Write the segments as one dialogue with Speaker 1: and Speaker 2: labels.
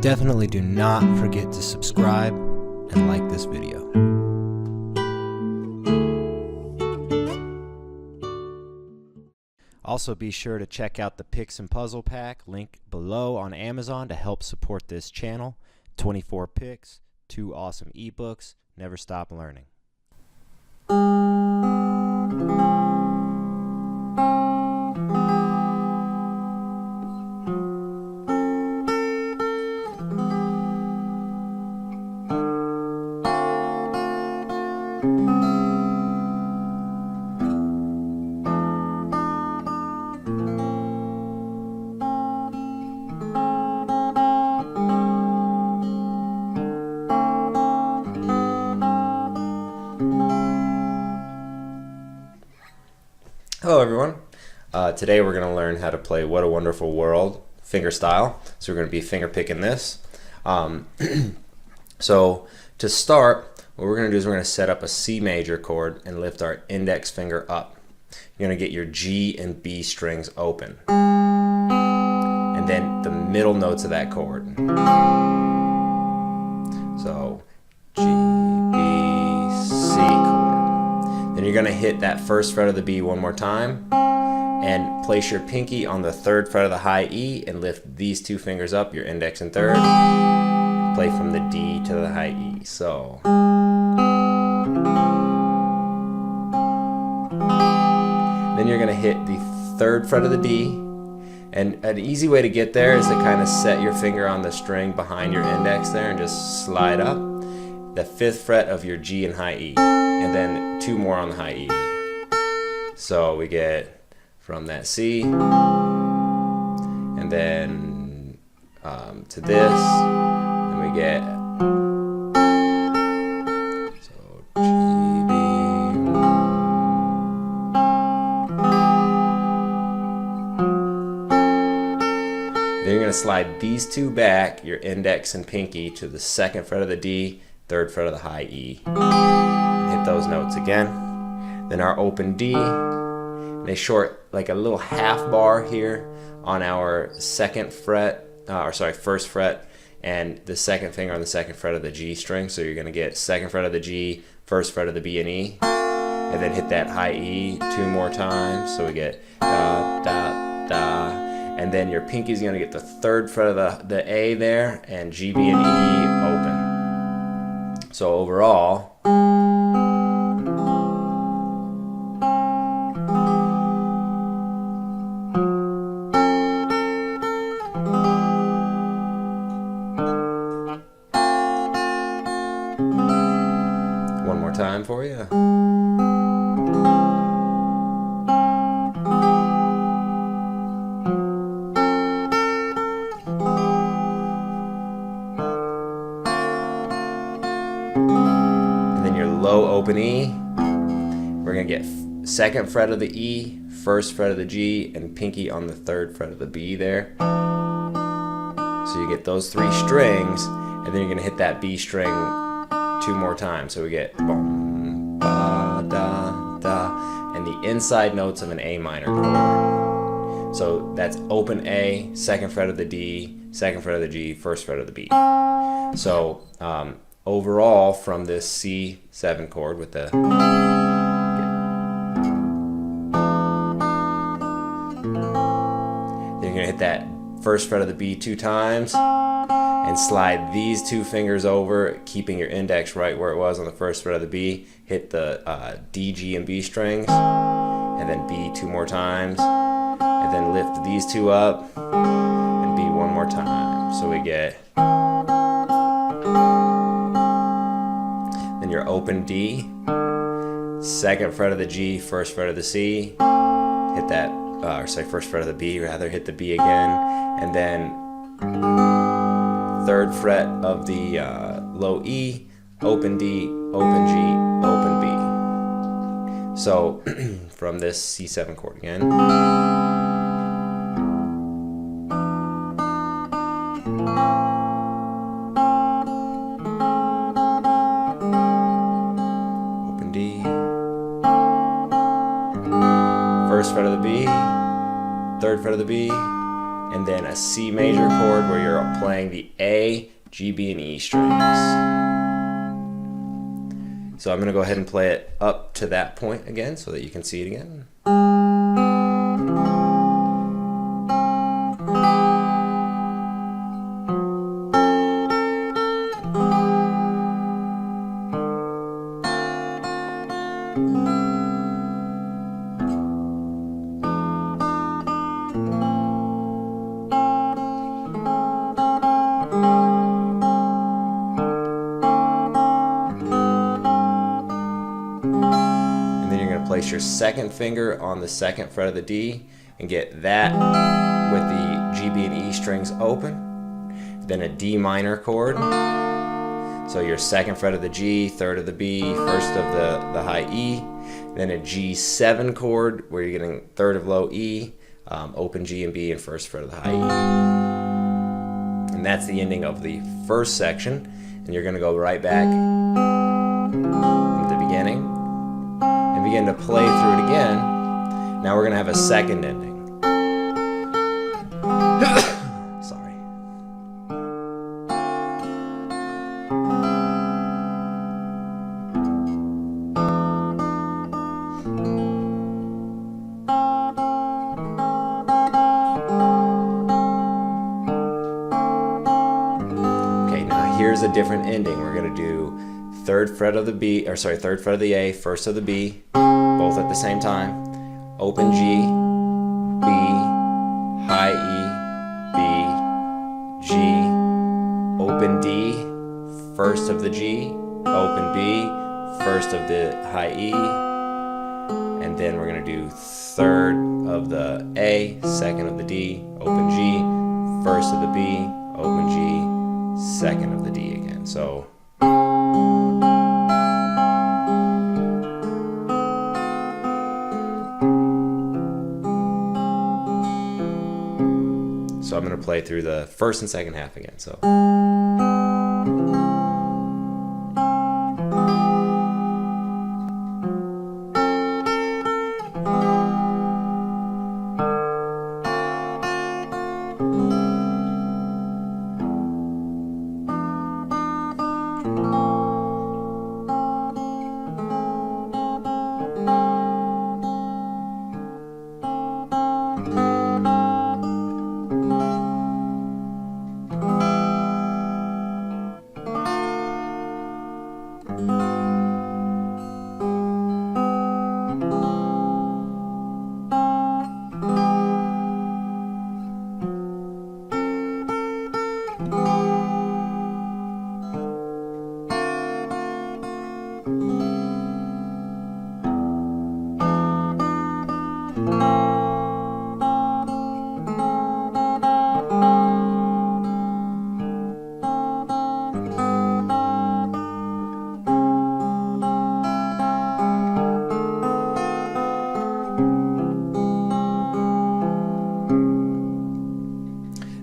Speaker 1: Definitely do not forget to subscribe and like this video. Also be sure to check out the Picks and Puzzle Pack, link below, on Amazon to help support this channel. 24 picks, 2 awesome ebooks, never stop learning.
Speaker 2: Hello everyone. Today we're going to learn how to play What a Wonderful World fingerstyle. So we're going to be finger picking this. So to start, what we're going to do is we're going to set up a C major chord and lift our index finger up. You're going to get your G and B strings open. And then the middle notes of that chord. So G, B, C chord. Then you're going to hit that first fret of the B one more time and place your pinky on the third fret of the high E and lift these two fingers up, your index and third. Play from the D to the high E. So then you're going to hit the third fret of the D, and an easy way to get there is to kind of set your finger on the string behind your index there and just slide up the fifth fret of your G and high E, and then 2 more on the high E. So we get from that C, and then to this, and we get so G, B. Then you're going to slide these two back, your index and pinky, to the second fret of the D, third fret of the high E. Hit those notes again. Then our open D, and a short, like a little half bar here on our second fret, first fret, and the second finger on the second fret of the G string. So you're going to get second fret of the G, first fret of the B and E, and then hit that high E 2 more times. So we get da, da, da, and then your pinky's going to get the third fret of the A there, and G, B, and E open. So overall, one more time for you. Low open E, we're going to get second fret of the E, first fret of the G, and pinky on the third fret of the B there. So you get those 3 strings, and then you're going to hit that B string 2 more times. So we get boom, ba, da, da, and the inside notes of an A minor chord. So that's open A, second fret of the D, second fret of the G, first fret of the B. So overall, from this C7 chord with the then you're going to hit that first fret of the B 2 times and slide these 2 fingers over, keeping your index right where it was on the first fret of the B. Hit the D, G, and B strings, and then B 2 more times, and then lift these 2 up and B 1 more time. So we get your open D, second fret of the G, first fret of the C, hit that, first fret of the B rather, hit the B again, and then third fret of the low E, open D, open G, open B. So from this C7 chord again. First fret of the B, third fret of the B, and then a C major chord where you're playing the A, G, B, and E strings. So I'm going to go ahead and play it up to that point again so that you can see it again. Place your second finger on the second fret of the D and get that with the G, B, and E strings open. Then a D minor chord. So your second fret of the G, third of the B, first of the high E. Then a G7 chord where you're getting third of low E, open G and B, and first fret of the high E. And that's the ending of the first section. And you're going to go right back into the beginning. Begin to play through it again. Now we're going to have a second ending. Sorry. Okay, now here's a different ending. We're going to do third fret of the B, or sorry, third fret of the A, first of the B, both at the same time. Open G, B, high E, B, G, open D, first of the G, open B, first of the high E, and then we're going to do third of the A, second of the D, open G, first of the B, open G, second of the D again. So I'm going to play through the first and second half again. So.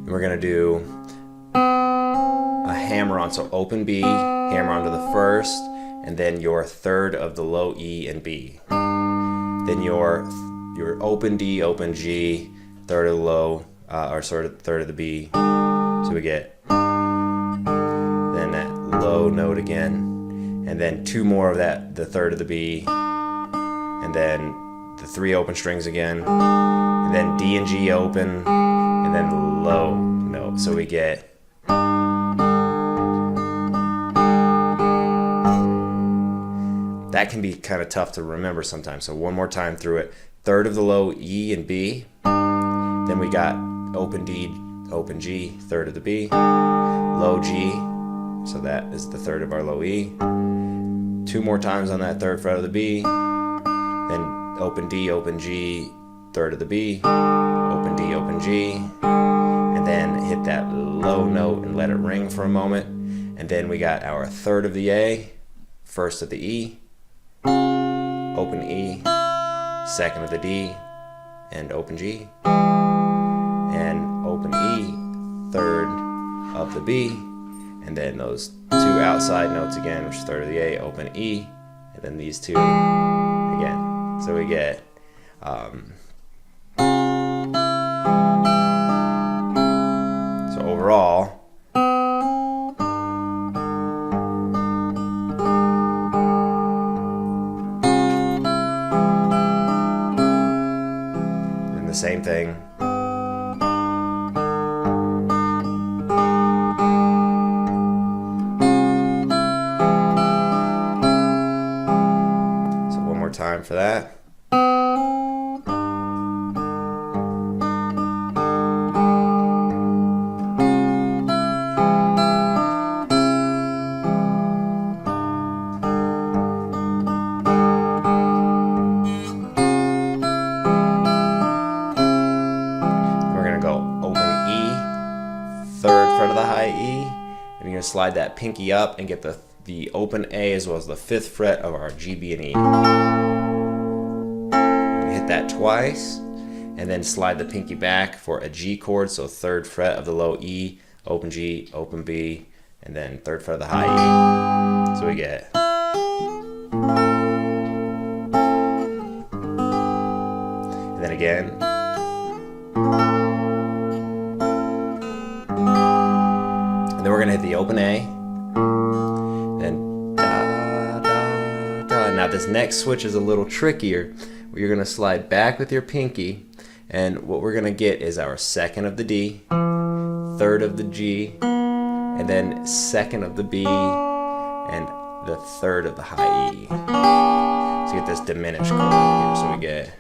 Speaker 2: We're going to do a hammer-on, so open B, hammer on to the first, and then your third of the low E and B. Then your open D, open G, third of the low, or sort of third of the B. So we get then that low note again, and then two more of that, the third of the B, and then the three open strings again, and then D and G open, and then low note. So we get that can be kind of tough to remember sometimes. So one more time through it. Third of the low E and B. Then we got open D, open G, third of the B, low G. So that is the third of our low E. Two more times on that third fret of the B. Then open D, open G, third of the B, open D, open G, and then hit that low note and let it ring for a moment. And then we got our third of the A, first of the E, open E, second of the D, and open G, and open E, third of the B, and then those two outside notes again, which is third of the A, open E, and then these two again. So we get overall, and the same thing. So one more time for that. Third fret of the high E, and you're going to slide that pinky up and get the open A as well as the 5th fret of our G, B, and E. Hit that twice, and then slide the pinky back for a G chord, so 3rd fret of the low E, open G, open B, and then 3rd fret of the high E. So we get. And then again. Then we're going to hit the open A, then da, da, da. Now this next switch is a little trickier. You're going to slide back with your pinky, and what we're going to get is our 2nd of the D, 3rd of the G, and then 2nd of the B, and the 3rd of the high E. So you get this diminished chord here. So we get.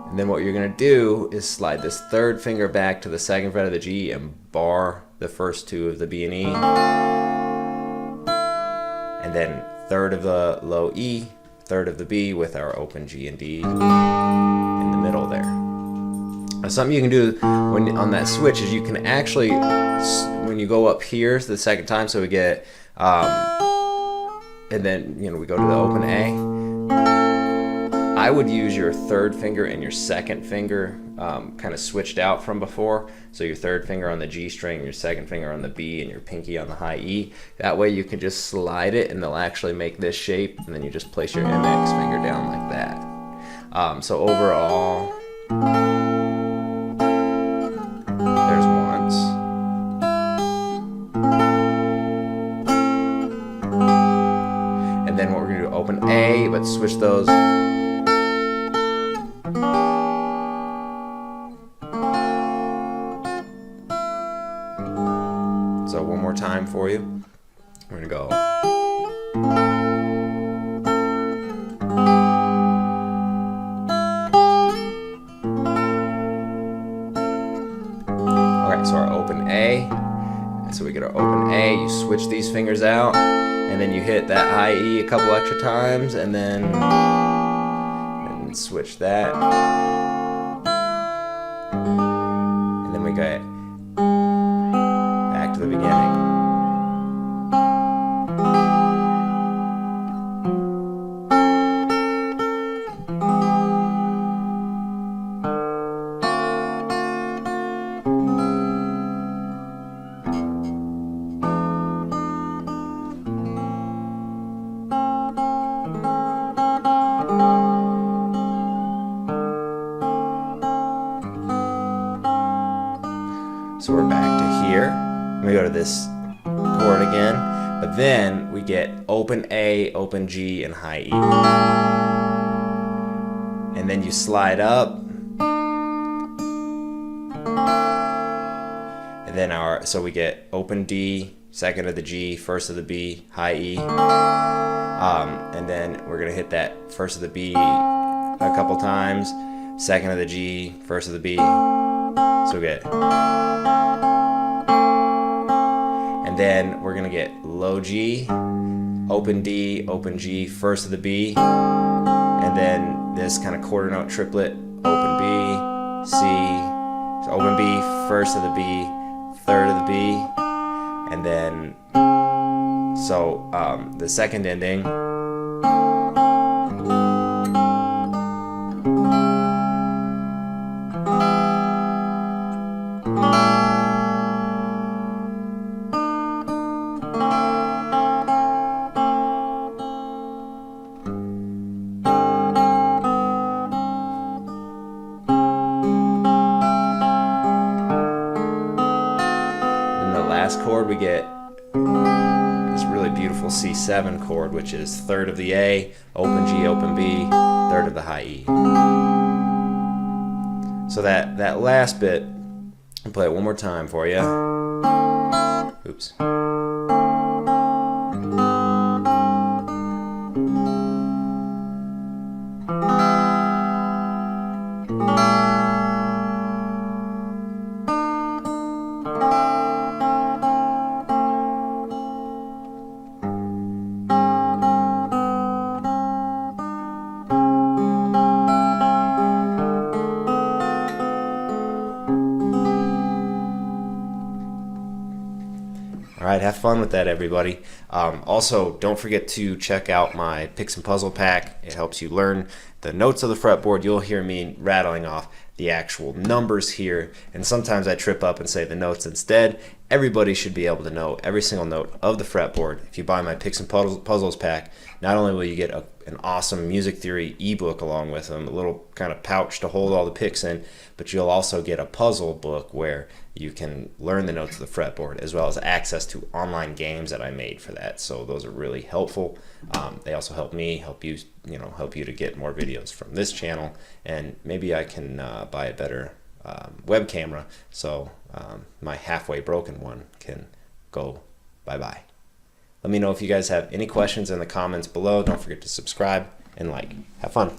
Speaker 2: And then what you're going to do is slide this 3rd finger back to the 2nd fret of the G and bar the first 2 of the B and E. And then 3rd of the low E, 3rd of the B with our open G and D in the middle there. Now something you can do when on that switch is you can actually, when you go up here the 2nd time, so we get, and then we go to the open A. I would use your 3rd finger and your 2nd finger kind of switched out from before. So your 3rd finger on the G string, your 2nd finger on the B, and your pinky on the high E. That way you can just slide it and they'll actually make this shape, and then you just place your MX finger down like that. So overall, there's once. And then what we're going to do, open A, but switch those. So one more time for you. We're going to go. Alright, so our open A. So we get our open A, you switch these fingers out, and then you hit that high E a couple extra times, and then switch that. And then we get back to the beginning. So we're back to here. We go to this chord again, but then we get open A, open G, and high E. And then you slide up. And then so we get open D, 2nd of the G, 1st of the B, high E. And then we're gonna hit that 1st of the B a couple times, 2nd of the G, 1st of the B. So we get. And then we're gonna get low G, open D, open G, 1st of the B, and then this kind of quarter note triplet, open B, C, so open B, 1st of the B, 3rd of the B, and then so the 2nd ending. chord, we get this really beautiful C7 chord, which is third of the A, open G, open B, third of the high E. So that last bit, I'll play it one more time for you. Oops. All right, have fun with that, everybody. Also, don't forget to check out my Picks and Puzzle Pack. It helps you learn the notes of the fretboard. You'll hear me rattling off the actual numbers here, and sometimes I trip up and say the notes instead. Everybody should be able to know every single note of the fretboard. If you buy my Picks and Puzzles Pack, not only will you get an awesome music theory ebook along with them, a little kind of pouch to hold all the picks in, but you'll also get a puzzle book where you can learn the notes of the fretboard, as well as access to online games that I made for that. So those are really helpful. They also help me, help you to get more videos from this channel, and maybe I can buy a better web camera so my halfway broken one can go bye-bye. Let me know if you guys have any questions in the comments below. Don't forget to subscribe and like. Have fun.